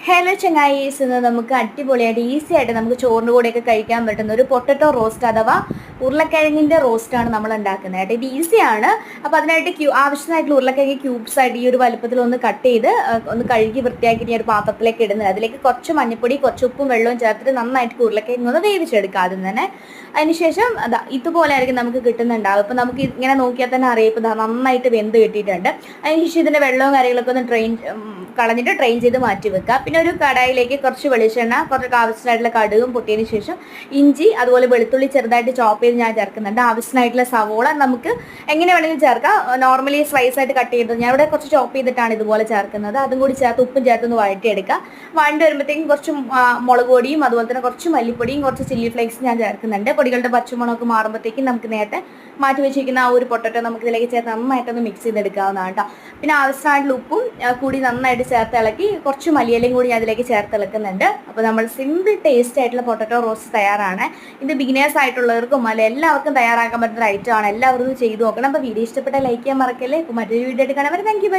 Hello ചങ്ങായീസ്, ഇന്ന് നമുക്ക് അടിപൊളിയായിട്ട് ഈസി ആയിട്ട് നമുക്ക് ചോറിൻ്റെ കൂടെയൊക്കെ കഴിക്കാൻ പറ്റുന്ന ഒരു പൊട്ടറ്റോ റോസ്റ്റ് അഥവാ ഉരുളക്കിഴങ്ങിൻ്റെ റോസ്റ്റാണ് നമ്മൾ ഉണ്ടാക്കുന്നത് കേട്ടോ. ഇത് ഈസിയാണ്. അപ്പോൾ അതിനായിട്ട് ആവശ്യമായിട്ടുള്ള ഉരുളക്കിഴങ്ങ് ക്യൂബ്സ് ആയിട്ട് ഈ ഒരു വലുപ്പത്തിൽ ഒന്ന് കട്ട് ചെയ്ത് ഒന്ന് കഴുകി വൃത്തിയാക്കി ഒരു പാത്രത്തിലേക്ക് ഇടുന്നത്. അതിലേക്ക് കുറച്ച് മഞ്ഞൾപ്പൊടി, കുറച്ച് ഉപ്പും വെള്ളവും ചേർത്തിട്ട് നന്നായിട്ട് ഉരുളക്കിഴങ്ങ് ഒന്ന് വേവിച്ചെടുക്കുക ആദ്യം തന്നെ. അതിനുശേഷം ഇതുപോലെ ആയിരിക്കും നമുക്ക് കിട്ടുന്നുണ്ടാവും. ഇപ്പം നമുക്ക് ഇങ്ങനെ നോക്കിയാൽ തന്നെ അറിയാം ഇപ്പം നന്നായിട്ട് വെന്ത് കിട്ടിയിട്ടുണ്ട്. അതിനുശേഷം ഇതിൻ്റെ വെള്ളവും കാര്യങ്ങളൊക്കെ ഒന്ന് കളഞ്ഞിട്ട് ട്രെയിൻ ചെയ്ത് മാറ്റി വെക്കുക. പിന്നെ ഒരു കടായിലേക്ക് കുറച്ച് വെളിച്ചെണ്ണ, കുറച്ച് ആവശ്യമായിട്ടുള്ള കടുകും പൊട്ടിയതിന് ശേഷം ഇഞ്ചി, അതുപോലെ വെളുത്തുള്ളി ചെറുതായിട്ട് ചോപ്പ് ചെയ്ത് ഞാൻ ചേർക്കുന്നുണ്ട്. ആവശ്യമായിട്ടുള്ള സവോള നമുക്ക് എങ്ങനെ വേണമെങ്കിലും ചേർക്കാം. നോർമലി സ്ലൈസ് ആയിട്ട് കട്ട് ചെയ്തത് ഞാൻ ഇവിടെ കുറച്ച് ചോപ്പ് ചെയ്തിട്ടാണ് ഇതുപോലെ ചേർക്കുന്നത്. അതും കൂടി ചേർത്ത് ഉപ്പും ചേർത്തൊന്ന് വഴറ്റിയെടുക്കുക. വഴണ്ടി വരുമ്പോഴത്തേക്കും കുറച്ച് മുളക് പൊടിയും അതുപോലെ തന്നെ കുറച്ച് മല്ലിപ്പൊടിയും കുറച്ച് ചില്ലി ഫ്ലേക്സ് ഞാൻ ചേർക്കുന്നുണ്ട്. പൊടികളുടെ പച്ചമുളക് മാറുമ്പോഴത്തേക്കും നമുക്ക് നേരത്തെ മാറ്റി വെച്ചിരിക്കുന്ന ആ ഒരു പൊട്ടറ്റോ നമുക്ക് ഇതിലേക്ക് ചേർത്ത് നന്നായിട്ടൊന്ന് മിക്സ് ചെയ്തെടുക്കാവുന്നതാണ് കേട്ടോ. പിന്നെ ആവശ്യമായിട്ടുള്ള ഉപ്പും കൂടി നന്നായിട്ട് ചേർത്ത് ഇളക്കി കുറച്ച് മല്ലിയിലയും കൂടി അതിലേക്ക് ചേർത്ത് ഇളക്കുന്നുണ്ട്. അപ്പോൾ നമ്മൾ സിമ്പിൾ ടേസ്റ്റ് ആയിട്ടുള്ള പൊട്ടറ്റോ റോസ്റ്റ് തയ്യാറാണ്. ഇത് ബിഗിനേഴ്സ് ആയിട്ടുള്ളവർക്കും അല്ല എല്ലാവർക്കും തയ്യാറാക്കാൻ പറ്റുന്ന ഐറ്റമാണ്. എല്ലാവരും ചെയ്തു നോക്കണം. അപ്പോൾ വീഡിയോ ഇഷ്ടപ്പെട്ട ലൈക്ക് ചെയ്യാൻ മറക്കല്ലേ. ഇപ്പോൾ മറ്റൊരു വീഡിയോ ആയിട്ട് കാണാൻ. Thank you.